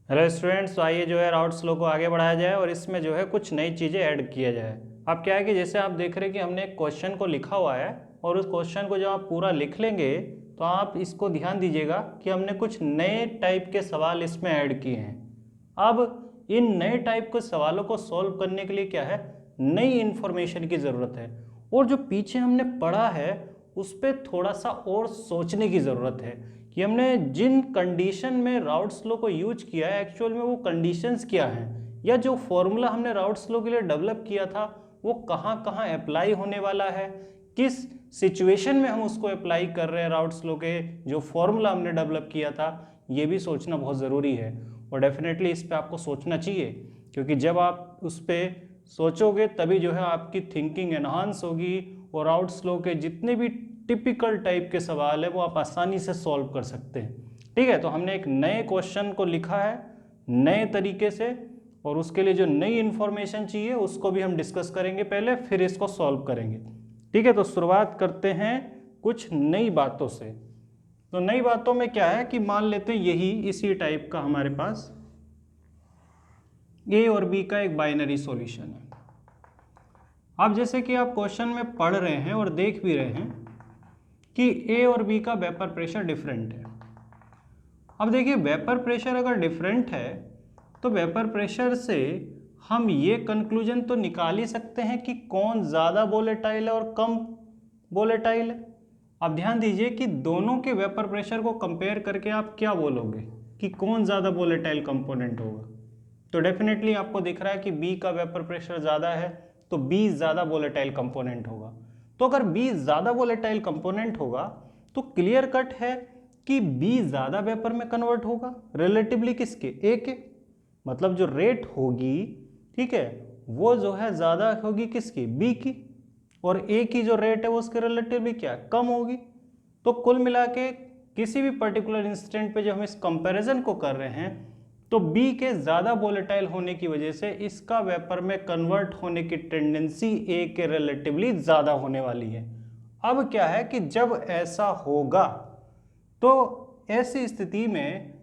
Hello students, तो आइए जो है राउट्स फ्लो को आगे बढ़ाया जाए और इसमें जो है कुछ नई चीज़ें ऐड किया जाए। अब क्या है कि जैसे आप देख रहे हैं कि हमने एक क्वेश्चन को लिखा हुआ है और उस क्वेश्चन को जब आप पूरा लिख लेंगे तो आप इसको ध्यान दीजिएगा कि हमने कुछ नए टाइप के सवाल इसमें ऐड किए हैं। अब इन नए टाइप के सवालों को सॉल्व करने के लिए क्या है, नई इन्फॉर्मेशन की ज़रूरत है और जो पीछे हमने पढ़ा है उस पर थोड़ा सा और सोचने की ज़रूरत है कि हमने जिन कंडीशन में राउट्स लॉ को यूज किया है एक्चुअल में वो कंडीशंस क्या हैं, या जो फॉर्मूला हमने राउट्स लॉ के लिए डेवलप किया था वो कहाँ कहाँ अप्लाई होने वाला है, किस सिचुएशन में हम उसको अप्लाई कर रहे हैं। राउट्स लॉ के जो फॉर्मूला हमने डेवलप किया था ये भी सोचना बहुत ज़रूरी है और डेफिनेटली इस पर आपको सोचना चाहिए, क्योंकि जब आप उस पर सोचोगे तभी जो है आपकी थिंकिंग एनहांस होगी और राउट्स लॉ के जितने भी टिपिकल टाइप के सवाल है वो आप आसानी से सॉल्व कर सकते हैं। ठीक है, तो हमने एक नए क्वेश्चन को लिखा है नए तरीके से और उसके लिए जो नई इंफॉर्मेशन चाहिए उसको भी हम डिस्कस करेंगे पहले, फिर इसको सॉल्व करेंगे। ठीक है, तो शुरुआत करते हैं कुछ नई बातों से। तो नई बातों में क्या है कि मान लेते हैं यही इसी टाइप का हमारे पास ए और बी का एक बाइनरी सॉल्यूशन है। अब जैसे कि आप क्वेश्चन में पढ़ रहे हैं और देख भी रहे हैं कि ए और बी का वेपर प्रेशर डिफरेंट है। अब देखिए, वेपर प्रेशर अगर डिफरेंट है तो वेपर प्रेशर से हम ये कंक्लूजन तो निकाल ही सकते हैं कि कौन ज़्यादा वोलेटाइल है और कम वोलेटाइल है। अब ध्यान दीजिए कि दोनों के वेपर प्रेशर को कंपेयर करके आप क्या बोलोगे कि कौन ज़्यादा वोलेटाइल कंपोनेंट होगा। तो डेफिनेटली आपको दिख रहा है कि बी का वेपर प्रेशर ज़्यादा है तो बी ज़्यादा वोलेटाइल कंपोनेंट होगा। तो अगर बी ज़्यादा वोलेटाइल कंपोनेंट होगा तो क्लियर कट है कि बी ज़्यादा वेपर में कन्वर्ट होगा रिलेटिवली किसके, ए के। मतलब जो रेट होगी, ठीक है, वो जो है ज़्यादा होगी किसकी, बी की, और ए की जो रेट है वो उसके रिलेटिवली क्या कम होगी। तो कुल मिला के किसी भी पर्टिकुलर इंस्टेंट पे जो हम इस कंपैरिजन को कर रहे हैं तो बी के ज़्यादा वोलेटाइल होने की वजह से इसका वेपर में कन्वर्ट होने की टेंडेंसी ए के रिलेटिवली ज़्यादा होने वाली है। अब क्या है कि जब ऐसा होगा तो ऐसी स्थिति में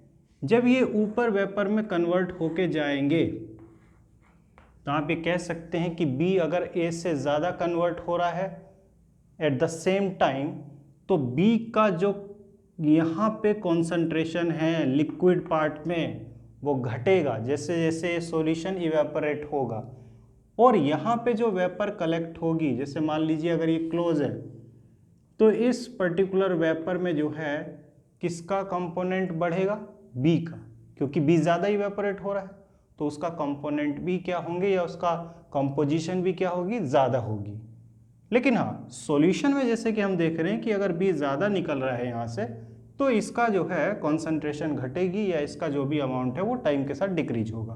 जब ये ऊपर वेपर में कन्वर्ट होके जाएंगे तो आप ये कह सकते हैं कि बी अगर ए से ज़्यादा कन्वर्ट हो रहा है एट द सेम टाइम तो बी का जो यहाँ पे कॉन्सेंट्रेशन है लिक्विड पार्ट में वो घटेगा जैसे जैसे सॉल्यूशन इवेपोरेट होगा, और यहाँ पे जो वेपर कलेक्ट होगी, जैसे मान लीजिए अगर ये क्लोज है तो इस पर्टिकुलर वेपर में जो है किसका कंपोनेंट बढ़ेगा, बी का, क्योंकि बी ज़्यादा इवेपोरेट हो रहा है तो उसका कंपोनेंट भी क्या होंगे या उसका कंपोजिशन भी क्या होगी, ज़्यादा होगी। लेकिन हाँ, सॉल्यूशन में जैसे कि हम देख रहे हैं कि अगर बी ज़्यादा निकल रहा है यहाँ से तो इसका जो है कॉन्सेंट्रेशन घटेगी या इसका जो भी अमाउंट है वो टाइम के साथ डिक्रीज होगा।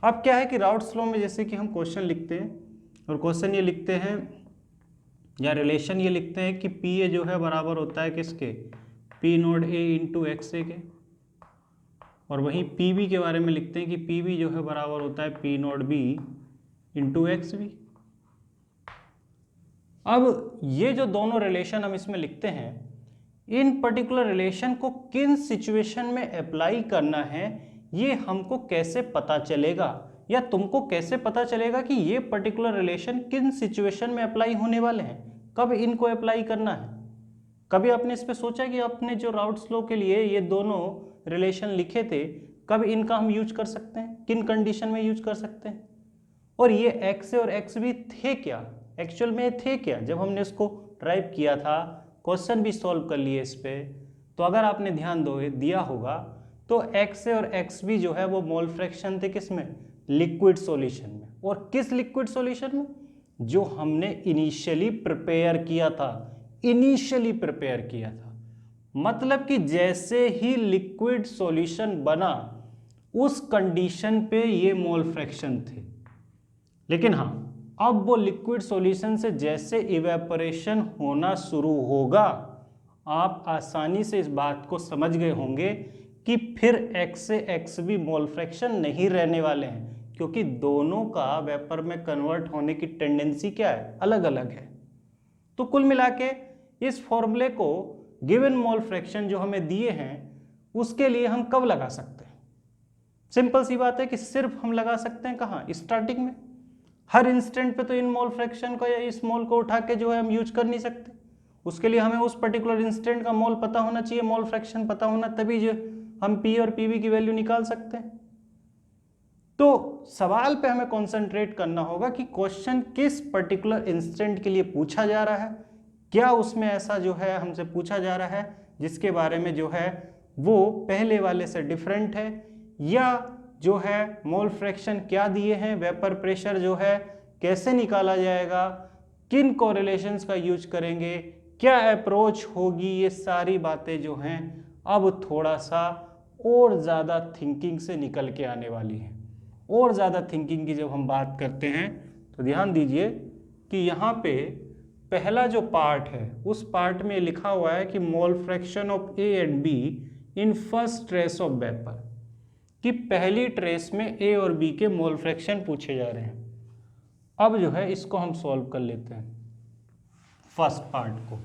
अब क्या है कि राउट्स लॉ में जैसे कि हम क्वेश्चन लिखते हैं और क्वेश्चन ये लिखते हैं या रिलेशन ये लिखते हैं कि पी ए जो है बराबर होता है किसके, P naught A into X A के, और वहीं पी बी के बारे में लिखते हैं कि पी बी जो है बराबर होता है P naught B into X B. अब ये जो दोनों रिलेशन हम इसमें लिखते हैं, इन पर्टिकुलर रिलेशन को किन सिचुएशन में अप्लाई करना है ये हमको कैसे पता चलेगा, या तुमको कैसे पता चलेगा कि ये पर्टिकुलर रिलेशन किन सिचुएशन में अप्लाई होने वाले हैं, कब इनको अप्लाई करना है। कभी आपने इस पे सोचा कि आपने जो राउट्स लॉ के लिए ये दोनों रिलेशन लिखे थे कब इनका हम यूज कर सकते हैं, किन कंडीशन में यूज कर सकते हैं, और ये एक्स और एक्स भी थे क्या, एक्चुअल में थे क्या जब हमने इसको ड्राइव किया था, क्वेश्चन भी सॉल्व कर लिए इस पे। तो अगर आपने ध्यान दिया होगा तो एक्स और एक्स भी जो है वो मोल फ्रैक्शन थे किसमें, लिक्विड सॉल्यूशन में। और किस लिक्विड सॉल्यूशन में, जो हमने इनिशियली प्रिपेयर किया था, इनिशियली प्रिपेयर किया था, मतलब कि जैसे ही लिक्विड सॉल्यूशन बना उस कंडीशन पे ये मोल फ्रैक्शन थे। लेकिन हाँ, अब वो लिक्विड सॉल्यूशन से जैसे इवेपोरेशन होना शुरू होगा आप आसानी से इस बात को समझ गए होंगे कि फिर एक्स से एक्स भी मोल फ्रैक्शन नहीं रहने वाले हैं, क्योंकि दोनों का वेपर में कन्वर्ट होने की टेंडेंसी क्या है, अलग अलग है। तो कुल मिला के इस फॉर्मूले को गिवन मोल फ्रैक्शन जो हमें दिए हैं उसके लिए हम कब लगा सकते हैं, सिंपल सी बात है कि सिर्फ हम लगा सकते हैं कहाँ, स्टार्टिंग में। हर इंस्टेंट पे तो इन मोल फ्रैक्शन को या इस मोल को उठा के जो है हम यूज कर नहीं सकते। उसके लिए हमें उस पर्टिकुलर इंस्टेंट का मोल पता होना चाहिए, मोल फ्रैक्शन पता होना, तभी जो हम पी और पीवी की वैल्यू निकाल सकते हैं। तो सवाल पे हमें कॉन्सेंट्रेट करना होगा कि क्वेश्चन किस पर्टिकुलर इंस्टेंट के लिए पूछा जा रहा है, क्या उसमें ऐसा जो है हमसे पूछा जा रहा है जिसके बारे में जो है वो पहले वाले से डिफरेंट है, या जो है मोल फ्रैक्शन क्या दिए हैं, वेपर प्रेशर जो है कैसे निकाला जाएगा, किन कोरिलेशंस का यूज करेंगे, क्या अप्रोच होगी, ये सारी बातें जो हैं अब थोड़ा सा और ज़्यादा थिंकिंग से निकल के आने वाली हैं। और ज़्यादा थिंकिंग की जब हम बात करते हैं तो ध्यान दीजिए कि यहाँ पे पहला जो पार्ट है उस पार्ट में लिखा हुआ है कि mole fraction of A and be in first trace of vapour, कि पहली ट्रेस में ए और बी के मोल फ्रैक्शन पूछे जा रहे हैं। अब जो है इसको हम सॉल्व कर लेते हैं फर्स्ट पार्ट को।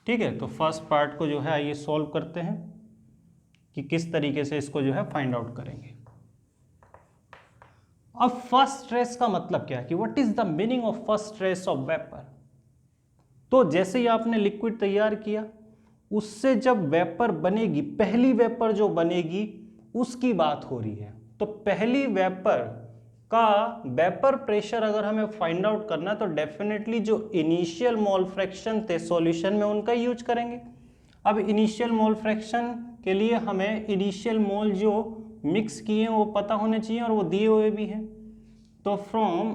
ठीक है, तो फर्स्ट पार्ट को जो है आइए सॉल्व करते हैं कि किस तरीके से इसको जो है फाइंड आउट करेंगे। अब फर्स्ट ट्रेस का मतलब क्या है कि what is the meaning of first trace of vapour. तो जैसे ही आपने लिक्विड तैयार किया, उससे जब वेपर बनेगी, पहली वेपर जो बनेगी उसकी बात हो रही है। तो पहली वेपर का वेपर प्रेशर अगर हमें फाइंड आउट करना तो डेफिनेटली जो इनिशियल मोल फ्रैक्शन थे सॉल्यूशन में उनका यूज करेंगे। अब इनिशियल मोल फ्रैक्शन के लिए हमें इनिशियल मोल जो मिक्स किए हैं वो पता होने चाहिए और वो दिए हुए भी हैं। तो फ्रॉम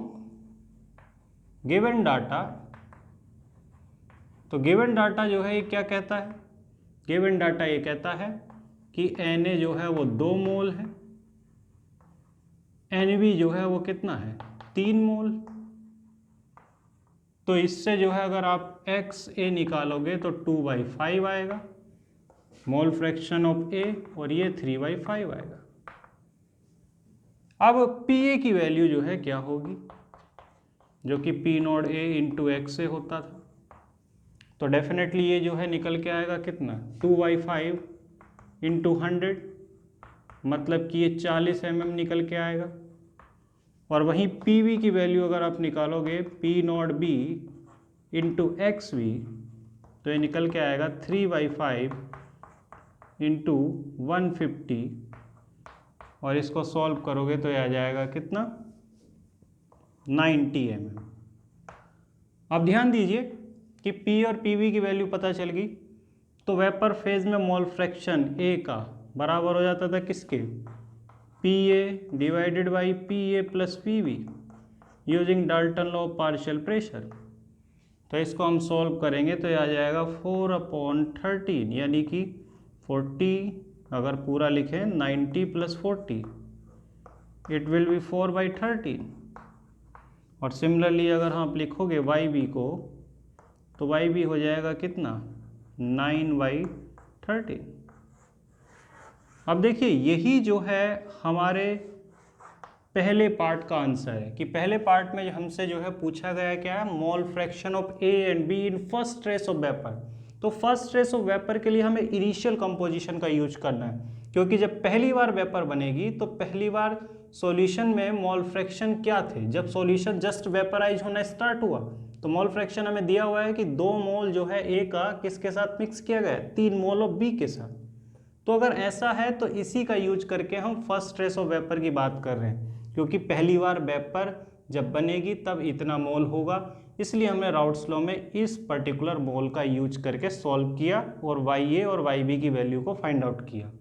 गिवन डाटा, तो गिवन डाटा जो है ये क्या कहता है, गिवन डाटा ये कहता है कि Na जो है वो 2 मोल है, Nb जो है वो कितना है 3 मोल। तो इससे जो है अगर आप XA निकालोगे तो 2/5 आएगा मोल फ्रैक्शन ऑफ A, और ये 3/5 आएगा। अब Pa की वैल्यू जो है क्या होगी, जो कि P naught A into XA होता था। तो डेफिनेटली ये जो है निकल के आएगा कितना 2/5 इंटू 100, मतलब कि ये 40 mm निकल के आएगा। और वहीं PV की वैल्यू अगर आप निकालोगे P naught B into XV, तो ये निकल के आएगा 3/5 इंटू 150, और इसको सॉल्व करोगे तो ये आ जाएगा कितना 90 mm। अब ध्यान दीजिए कि P और PV की वैल्यू पता चल गई, तो वेपर फेज में मोल फ्रैक्शन A का बराबर हो जाता था किसके, PA divided by PA plus PV using Dalton law of partial pressure. तो इसको हम सॉल्व करेंगे तो ये आ जाएगा 4/13, यानी कि 40 अगर पूरा लिखें 90 प्लस 40 इट विल बी 4/13। और सिमिलरली अगर आप लिखोगे YB को तो YB हो जाएगा कितना 9/13। अब देखिए यही जो है हमारे पहले पार्ट का आंसर है कि पहले पार्ट में हमसे जो है पूछा गया क्या है, mole fraction of A and B in first trace of vapour. तो फर्स्ट ट्रेस ऑफ वेपर के लिए हमें इनिशियल कंपोजिशन का यूज करना है, क्योंकि जब पहली बार वेपर बनेगी तो पहली बार सॉल्यूशन में मोल फ्रैक्शन क्या थे, जब सॉल्यूशन जस्ट वेपराइज होना स्टार्ट हुआ तो मोल फ्रैक्शन हमें दिया हुआ है कि 2 मोल जो है A का किसके साथ मिक्स किया गया है, 3 मोल ऑफ B के साथ। तो अगर ऐसा है तो इसी का यूज करके हम फर्स्ट ट्रेस ऑफ वेपर की बात कर रहे हैं, क्योंकि पहली बार वेपर जब बनेगी तब इतना मोल होगा, इसलिए हमने राउट्स लॉ में इस पर्टिकुलर मोल का यूज करके सॉल्व किया और YA और YB की वैल्यू को फाइंड आउट किया।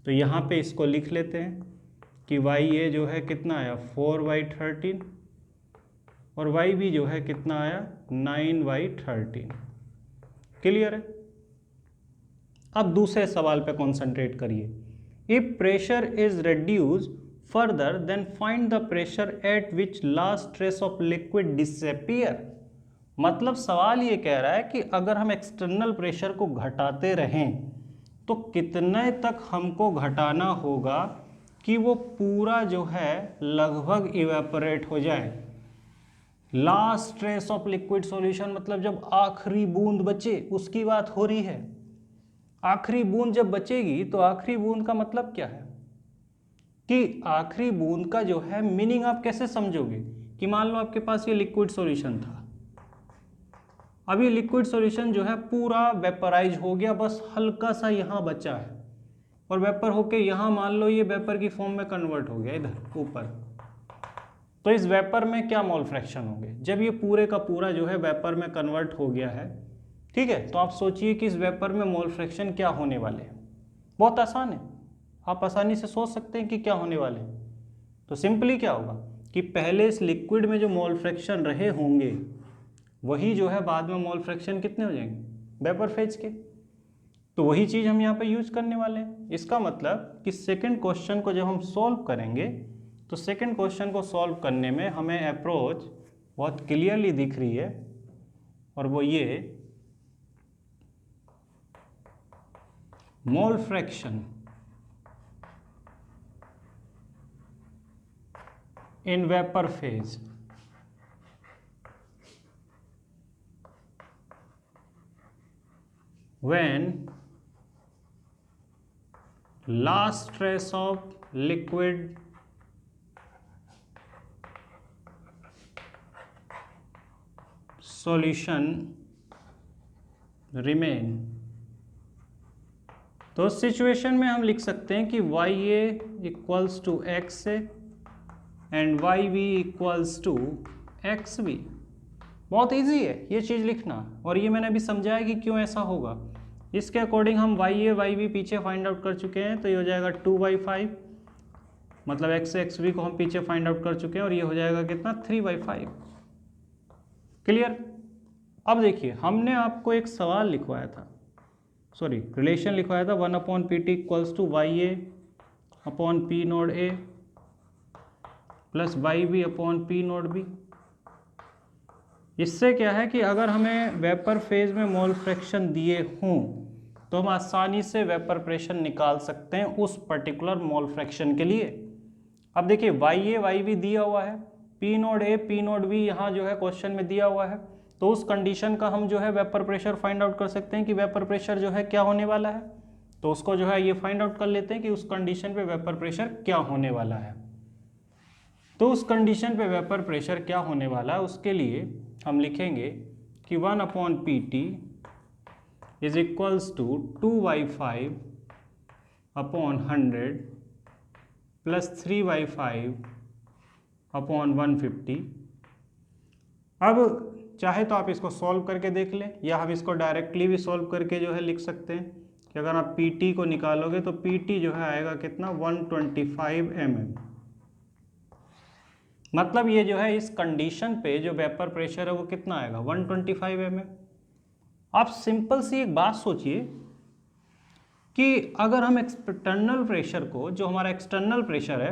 तो यहाँ पे इसको लिख लेते हैं कि YA जो है कितना आया 4/13 और YB जो है कितना आया 9/13। क्लियर है। अब दूसरे सवाल पे कॉन्सेंट्रेट करिए। If pressure is reduced further then find the pressure at which last trace of liquid disappear। मतलब सवाल ये कह रहा है कि अगर हम एक्सटर्नल प्रेशर को घटाते रहें तो कितने तक हमको घटाना होगा कि वो पूरा जो है लगभग इवेपोरेट हो जाए। Last trace of liquid solution मतलब जब आखिरी बूंद बचे उसकी बात हो रही है। आखिरी बूंद जब बचेगी तो आखिरी बूंद का मतलब क्या है कि आखिरी बूंद का जो है मीनिंग आप कैसे समझोगे कि मान लो आपके पास ये लिक्विड सॉल्यूशन था, अब ये लिक्विड सॉल्यूशन जो है पूरा वेपराइज हो गया, बस हल्का सा यहाँ बचा है और वेपर होके यहाँ मान लो ये वेपर की फॉर्म में कन्वर्ट हो गया इधर ऊपर। तो इस वेपर में क्या मोल फ्रैक्शन होंगे जब ये पूरे का पूरा जो है वेपर में कन्वर्ट हो गया है, ठीक है। तो आप सोचिए कि इस वेपर में मोल फ्रैक्शन क्या होने वाले हैं। बहुत आसान है, आप आसानी से सोच सकते हैं कि क्या होने वाले हैं। तो सिंपली क्या होगा कि पहले इस लिक्विड में जो मोल फ्रैक्शन रहे होंगे वही जो है बाद में मोल फ्रैक्शन कितने हो जाएंगे वेपर फेज के। तो वही चीज़ हम यहाँ पे यूज करने वाले हैं। इसका मतलब कि सेकंड क्वेश्चन को जब हम सॉल्व करेंगे तो सेकंड क्वेश्चन को सॉल्व करने में हमें अप्रोच बहुत क्लियरली दिख रही है, और वो ये mole fraction in vapor phase when last trace of liquid solution remain। तो उस सिचुएशन में हम लिख सकते हैं कि YA equals to XA and YB equals to XB। बहुत इजी है ये चीज़ लिखना, और ये मैंने अभी समझाया कि क्यों ऐसा होगा। इसके अकॉर्डिंग हम YA YB पीछे फाइंड आउट कर चुके हैं, तो ये हो जाएगा 2/5, मतलब XA XB को हम पीछे फाइंड आउट कर चुके हैं, और ये हो जाएगा कितना 3/5। क्लियर। अब देखिए हमने आपको एक सवाल लिखवाया था, सॉरी रिलेशन लिखवाया था 1/PT equals to YA upon P naught A plus YB upon P naught B। इससे क्या है कि अगर हमें वेपर फेज में मोल फ्रैक्शन दिए हों तो हम आसानी से वेपर प्रेशर निकाल सकते हैं उस पर्टिकुलर मोल फ्रैक्शन के लिए। अब देखिए YA YB दिया हुआ है, P naught A P naught B यहाँ जो है क्वेश्चन में दिया हुआ है, तो उस कंडीशन का हम जो है वेपर प्रेशर फाइंड आउट कर सकते हैं कि वेपर प्रेशर जो है क्या होने वाला है। तो उसको जो है ये फाइंड आउट कर लेते हैं कि उस कंडीशन पे वेपर प्रेशर क्या होने वाला है। तो उस कंडीशन पे वेपर प्रेशर क्या होने वाला है उसके लिए हम लिखेंगे कि 1/PT is equals to 2/5 upon 100 plus 3/5 upon 150। अब चाहे तो आप इसको सॉल्व करके देख लें, या हम इसको डायरेक्टली भी सॉल्व करके जो है लिख सकते हैं कि अगर आप PT को निकालोगे तो PT जो है आएगा कितना 125 mm। मतलब ये जो है इस कंडीशन पे जो वेपर प्रेशर है वो कितना आएगा 125 mm। आप सिंपल सी एक बात सोचिए कि अगर हम एक्सटर्नल प्रेशर को, जो हमारा एक्सटर्नल प्रेशर है,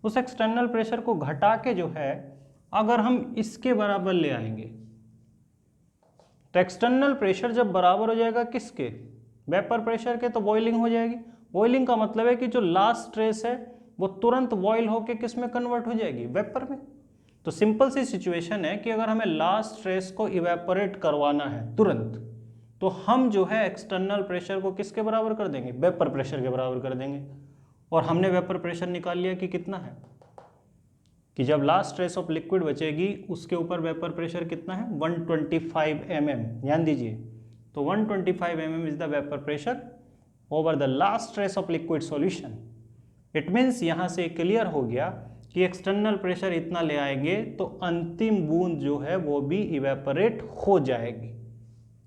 उस एक्सटर्नल प्रेशर को घटा के जो है अगर हम इसके बराबर ले आएंगे तो एक्सटर्नल प्रेशर जब बराबर हो जाएगा किसके, वेपर प्रेशर के, तो बॉइलिंग हो जाएगी। बॉइलिंग का मतलब है कि जो लास्ट ट्रेस है वो तुरंत बॉयल होके किस में कन्वर्ट हो जाएगी, वेपर में। तो सिंपल सी सिचुएशन है कि अगर हमें लास्ट ट्रेस को इवेपोरेट करवाना है तुरंत, तो हम जो है एक्सटर्नल प्रेशर को किसके बराबर कर देंगे, वेपर प्रेशर के बराबर कर देंगे। और हमने वेपर प्रेशर निकाल लिया कि कितना है, कि जब लास्ट ट्रेस ऑफ लिक्विड बचेगी उसके ऊपर वेपर प्रेशर कितना है 125 mm। ध्यान दीजिए, तो 125 mm is the vapour pressure over the last trace of liquid solution. It means यहाँ से क्लियर हो गया कि एक्सटर्नल प्रेशर इतना ले आएंगे तो अंतिम बूंद जो है वो भी इवेपोरेट हो जाएगी।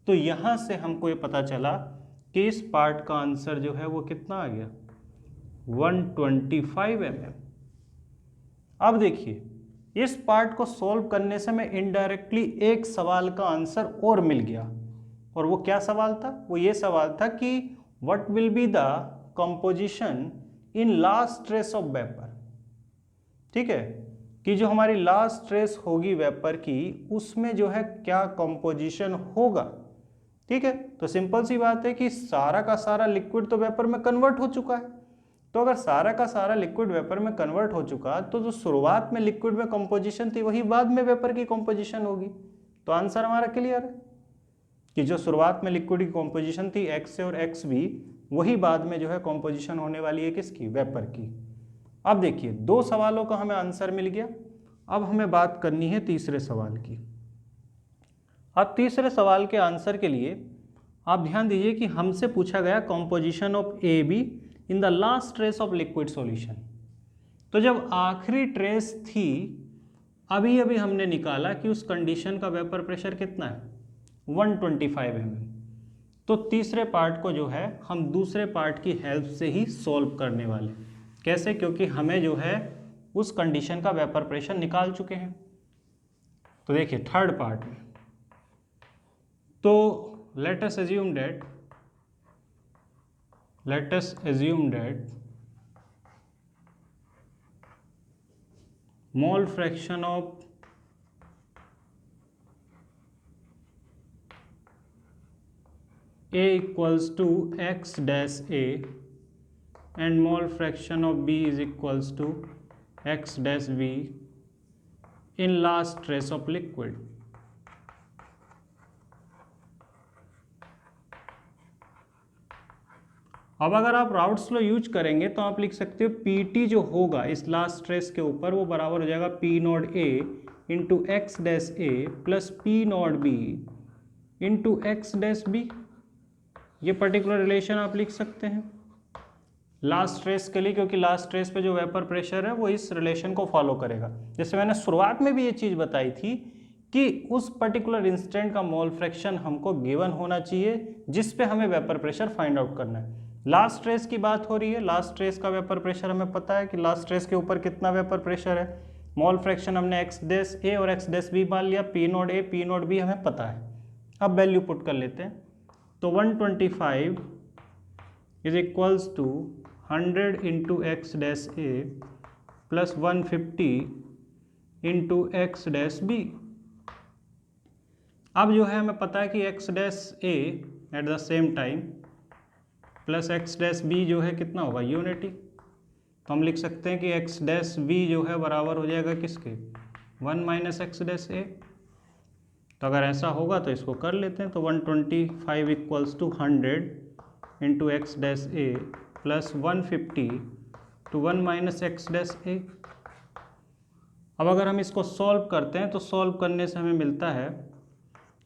तो यहाँ से हमको ये पता चला कि इस पार्ट का आंसर जो है वो कितना आ गया 125 mm। अब देखिए इस पार्ट को सॉल्व करने से मैं इनडायरेक्टली एक सवाल का आंसर और मिल गया, और वो क्या सवाल था, वो ये सवाल था कि what will be the composition in last trace of vapour. ठीक है, कि जो हमारी लास्ट ट्रेस होगी वेपर की उसमें जो है क्या कंपोजिशन होगा। ठीक है, तो सिंपल सी बात है कि सारा का सारा लिक्विड तो वेपर में कन्वर्ट हो चुका है। तो अगर सारा का सारा लिक्विड वेपर में कन्वर्ट हो चुका तो जो शुरुआत में लिक्विड में कंपोजिशन थी वही बाद में वेपर की कंपोजिशन होगी। तो आंसर हमारा क्लियर है कि जो शुरुआत में लिक्विड की कंपोजिशन थी XA और XB वही बाद में जो है कंपोजिशन होने वाली है किसकी, वेपर की। अब देखिए 2 सवालों का हमें आंसर मिल गया। अब हमें बात करनी है तीसरे सवाल की। अब तीसरे सवाल के आंसर के लिए आप ध्यान दीजिए कि हमसे पूछा गया composition of AB in the last trace of liquid solution. तो जब आखिरी ट्रेस थी, अभी अभी हमने निकाला कि उस कंडीशन का वेपर प्रेशर कितना है, 125 mm। तो तीसरे पार्ट को जो है हम दूसरे पार्ट की हेल्प से ही सॉल्व करने वाले। कैसे? क्योंकि हमें जो है उस कंडीशन का वेपर प्रेशर निकाल चुके हैं। तो देखिए थर्ड पार्ट में, तो let us assume that mole fraction of A equals to X dash A and mole fraction of B is equals to X dash B in last trace of liquid। अब अगर आप routes law use करेंगे तो आप लिख सकते हो PT जो होगा इस लास्ट ट्रेस के ऊपर वो बराबर हो जाएगा P naught A into X dash A plus P naught B into X dash B। ये पर्टिकुलर रिलेशन आप लिख सकते हैं लास्ट ट्रेस के लिए, क्योंकि लास्ट ट्रेस पे जो वेपर प्रेशर है वो इस रिलेशन को फॉलो करेगा। जैसे मैंने शुरुआत में भी ये चीज़ बताई थी कि उस पर्टिकुलर इंस्टेंट का मोल फ्रैक्शन हमको गिवन होना चाहिए जिस पे हमें वेपर प्रेशर फाइंड आउट करना है। लास्ट ट्रेस की बात हो रही है, लास्ट ट्रेस का वेपर प्रेशर हमें पता है कि लास्ट ट्रेस के ऊपर कितना वेपर प्रेशर है। मोल फ्रैक्शन हमने एक्स डैश ए और एक्स डैश बी मान लिया, P naught A P naught B हमें पता है। अब वैल्यू पुट कर लेते हैं, तो 125 is equals to 100 into X dash A plus 150 into X dash B। अब जो है हमें पता है कि X dash A at the same time plus X dash B जो है कितना होगा, यूनिटी। तो हम लिख सकते हैं कि एक्स डैश बी जो है बराबर हो जाएगा किसके, 1 माइनस एक्स डैश ए। तो अगर ऐसा होगा तो इसको कर लेते हैं, तो 125 equals to 100 into X dash A plus 150 to 1 minus X dash A. अब अगर हम इसको सॉल्व करते हैं तो सॉल्व करने से हमें मिलता है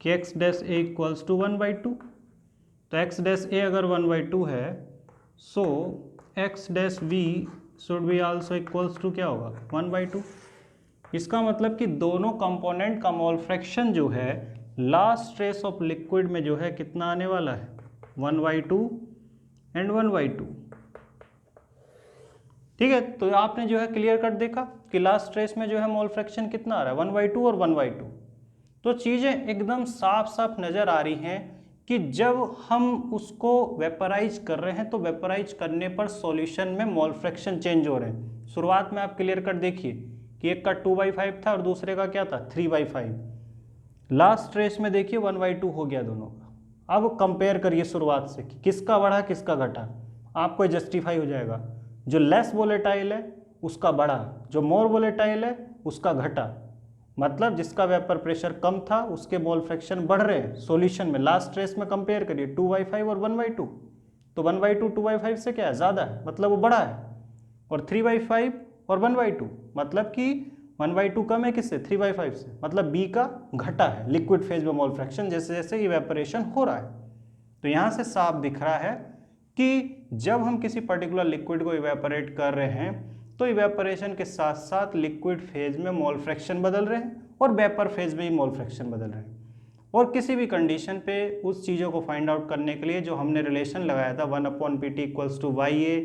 कि X dash A equals to 1/2। तो एक्स डैश ए अगर 1/2 है, so X dash B should be also equals to क्या होगा, 1/2। इसका मतलब कि दोनों कंपोनेंट का मोल फ्रैक्शन जो है लास्ट ट्रेस ऑफ लिक्विड में जो है कितना आने वाला है, 1/2 एंड 1/2। ठीक है, तो आपने जो है क्लियर कट देखा कि लास्ट ट्रेस में जो है मोल फ्रैक्शन कितना आ रहा है, 1/2 और 1/2। तो चीज़ें एकदम साफ साफ नज़र आ रही हैं कि जब हम उसको वेपराइज कर रहे हैं तो वेपराइज करने पर सॉल्यूशन में मोल फ्रैक्शन चेंज हो रहे हैं। शुरुआत में आप क्लियर कट देखिए कि एक का 2/5 था और दूसरे का क्या था, 3/5। लास्ट ट्रेस में देखिए 1/2 हो गया दोनों का। अब कंपेयर करिए शुरुआत से कि किसका बढ़ा किसका घटा, आपको जस्टिफाई हो जाएगा। जो लेस वोलेटाइल है उसका बढ़ा, जो मोर वोलेटाइल है उसका घटा। मतलब जिसका वेपर प्रेशर कम था उसके मोल फ्रैक्शन बढ़ रहे हैं सॉल्यूशन में। लास्ट ट्रेस में कंपेयर करिए 2/5 और 1/2, तो 1/2 2/5 से क्या है, ज़्यादा है, मतलब वो बड़ा है। और 3/5 और 1/2 मतलब कि 1/2 कम है किससे, 3/5 से, मतलब B का घटा है लिक्विड फेज में मोल फ्रैक्शन जैसे जैसे इवेपोरेशन हो रहा है। तो यहाँ से साफ दिख रहा है कि जब हम किसी पर्टिकुलर लिक्विड को इवेपोरेट कर रहे हैं तो इवेपोरेशन के साथ साथ लिक्विड फेज में मोल फ्रैक्शन बदल रहे हैं और वेपर फेज में ही मोल फ्रैक्शन बदल रहे हैं। और किसी भी कंडीशन पे उस चीज़ों को फाइंड आउट करने के लिए जो हमने रिलेशन लगाया था 1/PT equals to YA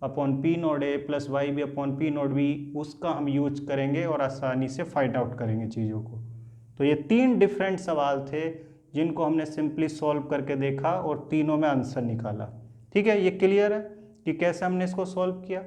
upon P naught A plus YB upon P naught B, उसका हम यूज करेंगे और आसानी से फाइंड आउट करेंगे चीज़ों को। तो ये 3 डिफरेंट सवाल थे जिनको हमने सिंपली सॉल्व करके देखा और तीनों में आंसर निकाला। ठीक है, ये क्लियर है कि कैसे हमने इसको सॉल्व किया।